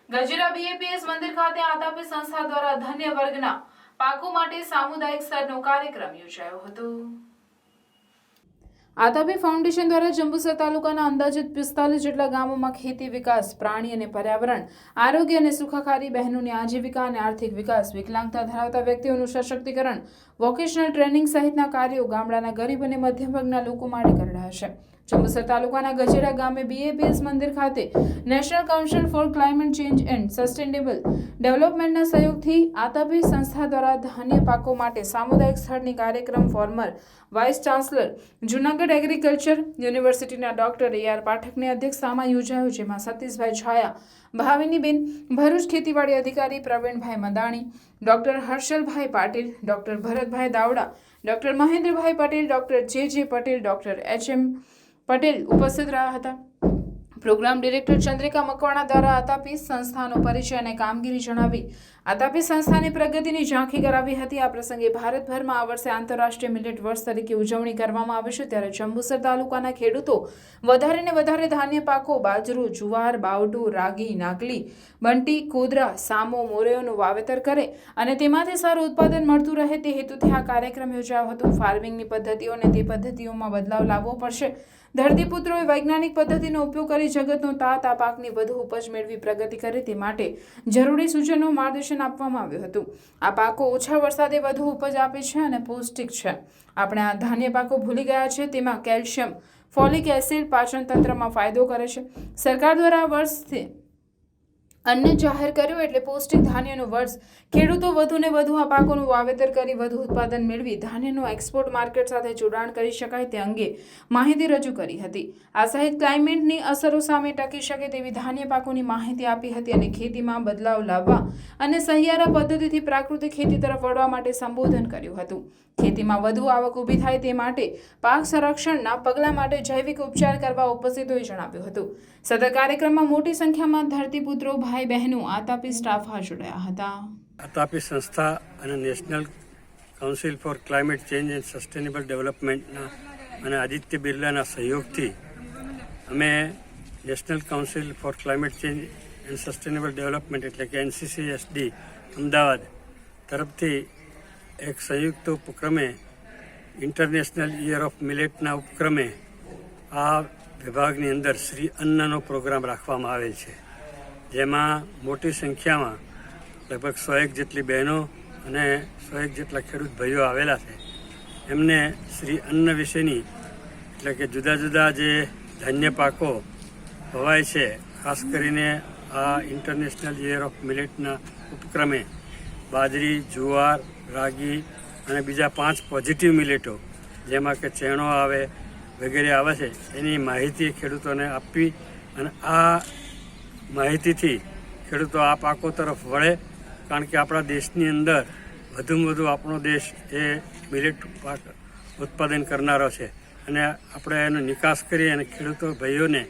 Gajera BAPS મંદિર ખાતે આતાપી સંસ્થા દ્વારા ધન્ય વર્ગના પાકો માટે સામુદાયિક સ્તરનો કાર્યક્રમ યોજાયો હતો। આતાપી ફાઉન્ડેશન દ્વારા જંબુસર તાલુકાના અંદાજિત 45 જેટલા ગામોમાં ખેતી વિકાસ, પ્રાણી અને પર્યાવરણ, આરોગ્ય અને સુખાકારી, બહેનોની આજીવિકા અને આર્થિક વિકાસ, વિકલાંગતા ધરાવતા વ્યક્તિઓનું સશક્તિકરણ, વોકેશનલ ટ્રેનિંગ સહિતના કાર્યો ગામડાના ગરીબ અને મધ્યમ વર્ગના લોકો માટે કરી રહ્યા છે। જંબુસર તાલુકાના ગજેરા ગામે બીએપીએસ મંદિર ખાતે national council for climate change and sustainable ડેવલપમેન્ટના સહયોગથી આતાપી સંસ્થા દ્વારા ધાન્ય પાકો માટે સામુદાયિક સ્થળની કાર્યક્રમ former vice chancellor Junagadh agriculture યુનિવર્સિટીના ડોક્ટર AR પાઠકની અધ્યક્ષતામાં યોજાયો, જેમાં સતીશભાઈ છાયા, ભાવિનીબેન, ભરૂચ ખેતીવાડી અધિકારી Pravinbhai Madani, doctor Harshalbhai Patil, doctor Bharatbhai Davda, doctor Mahendrabhai Patel, doctor JJ Patel, doctor HM Patel ઉપસ્થિત રહ્યા હતા। પ્રોગ્રામ ડિરેક્ટર ચંદ્રિકા મકવાણા દ્વારા આતાપી સંસ્થાનો પરિચય અને કામગીરી જણાવી આતાપી સંસ્થાની પ્રગતિની ઝાંખી કરાવી હતી। આ પ્રસંગે ભારતભરમાં આ વર્ષે આંતરરાષ્ટ્રીય મિલેટ વર્ષ તરીકે ઉજવણી કરવામાં આવી છે, ત્યારે જંબુસર તાલુકાના ખેડૂતો વધારે ને વધારે ધાન્ય પાકો બાજરો, જુવાર, બાવટું, રાગી, નાગલી, બંટી, કોદરા, સામો, મોરેઓનું વાવેતર કરે અને તેમાંથી સારું ઉત્પાદન મળતું રહે તે હેતુથી આ કાર્યક્રમ યોજાયો હતો। ફાર્મિંગની પદ્ધતિઓ અને તે પદ્ધતિઓમાં બદલાવ લાવવો પડશે। ધરતીપુત્રોએ વૈજ્ઞાનિક પદ્ધતિનો ઉપયોગ કરી જગતનો તાત આ પાકની વધુ ઉપજ મેળવી પ્રગતિ કરે તે માટે જરૂરી સૂચનો માર્ગદર્શન આપવામાં આવ્યું હતું। આ પાકો ઓછા વરસાદે વધુ ઉપજ આપે છે અને પૌષ્ટિક છે। આપણે આ ધાન્ય પાકો ભૂલી ગયા છે, તેમાં કેલ્શિયમ, ફોલિક એસિડ પાચન તંત્રમાં ફાયદો કરે છે। સરકાર દ્વારા આ વર્ષથી અન્ય જાહેર કર્યું એટલે પૌષ્ટિક ધાન્યનું વર્ષ। ખેડૂતો વધુ ને વધુ આ પાકોનું વાવેતર કરી વધુ ઉત્પાદન મેળવી ધાન્યનું એક્સપોર્ટ માર્કેટ સાથે જોડાણ કરી શકાય તે અંગે માહિતી રજૂ કરી હતી। આ સહિત ક્લાઇમેટની અસરો સામે ટકી શકે તેવી ધાન્ય પાકોની માહિતી આપી હતી અને ખેતીમાં બદલાવ લાવવા અને સહિયારા પદ્ધતિથી પ્રાકૃતિક ખેતી તરફ વળવા માટે સંબોધન કર્યું હતું। ખેતીમાં વધુ આવક ઊભી થાય તે માટે પાક સંરક્ષણના પગલાં માટે જૈવિક ઉપચાર કરવા ઉપસ્થિતોએ જણાવ્યું હતું। સદર કાર્યક્રમમાં મોટી સંખ્યામાં ધરતીપુત્રો, ભાઈ બહેનો, આતાપી સ્ટાફ હાજર રહ્યા હતા। આતાપી સંસ્થા અને national council for climate change and sustainable ડેવલપમેન્ટના અને આદિત્ય બિરલાના સહયોગથી અમે national council for climate change and sustainable development એટલે કે NCCSD અમદાવાદ તરફથી એક સંયુક્ત ઉપક્રમે ઇન્ટરનેશનલ યર ઓફ મિલેટના ઉપક્રમે આ વિભાગની અંદર શ્રી અન્નનો પ્રોગ્રામ રાખવામાં આવેલ છે, જેમાં મોટી સંખ્યામાં લગભગ 101 જેટલી બહેનો અને 101 જેટલા ખેડૂત ભાઈઓ આવેલા છે। એમને શ્રી અન્ન વિશેની એટલે કે જુદા જુદા જે ધાન્ય પાકો વવાય છે, ખાસ કરીને આ ઇન્ટરનેશનલ યર ઓફ મિલેટના ઉપક્રમે બાજરી, જુવાર, રાગી અને બીજા 5 પોઝિટિવ મિલેટો જેમાં કે ચેણો આવે વગેરે આવે છે, એની માહિતી ખેડૂતોને આપવી અને આ માહિતીથી ખેડૂતો આ પાકો તરફ વળે, કારણ કે આપણા દેશની અંદર વધુમાં વધુ આપણો દેશ એ મિલેટ પાક ઉત્પાદન કરનારો છે અને આપણે એનો નિકાસ કરીએ અને ખેડૂતો ભાઈઓને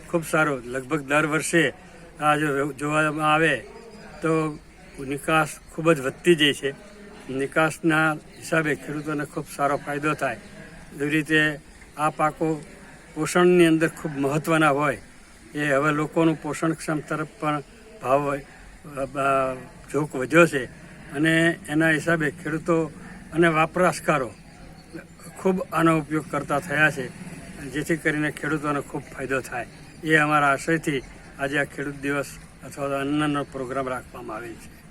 ખૂબ સારો લગભગ દર વર્ષે આ જો જોવામાં આવે તો નિકાસ ખૂબ જ વધતી જાય છે। નિકાસના હિસાબે ખેડૂતોને ખૂબ સારો ફાયદો થાય। એવી રીતે આ પાકો પોષણની અંદર ખૂબ મહત્ત્વના હોય, એ હવે લોકોનું પોષણક્ષમ તરફ પણ ભાવ ઝોક વધ્યો છે અને એના હિસાબે ખેડૂતો અને વપરાશકારો ખૂબ આનો ઉપયોગ કરતા થયા છે, જેથી કરીને ખેડૂતોને ખૂબ ફાયદો થાય। એ અમારા આશયથી આજે આ ખેડૂત દિવસ અથવા અન્નનો પ્રોગ્રામ રાખવામાં આવેલ છે।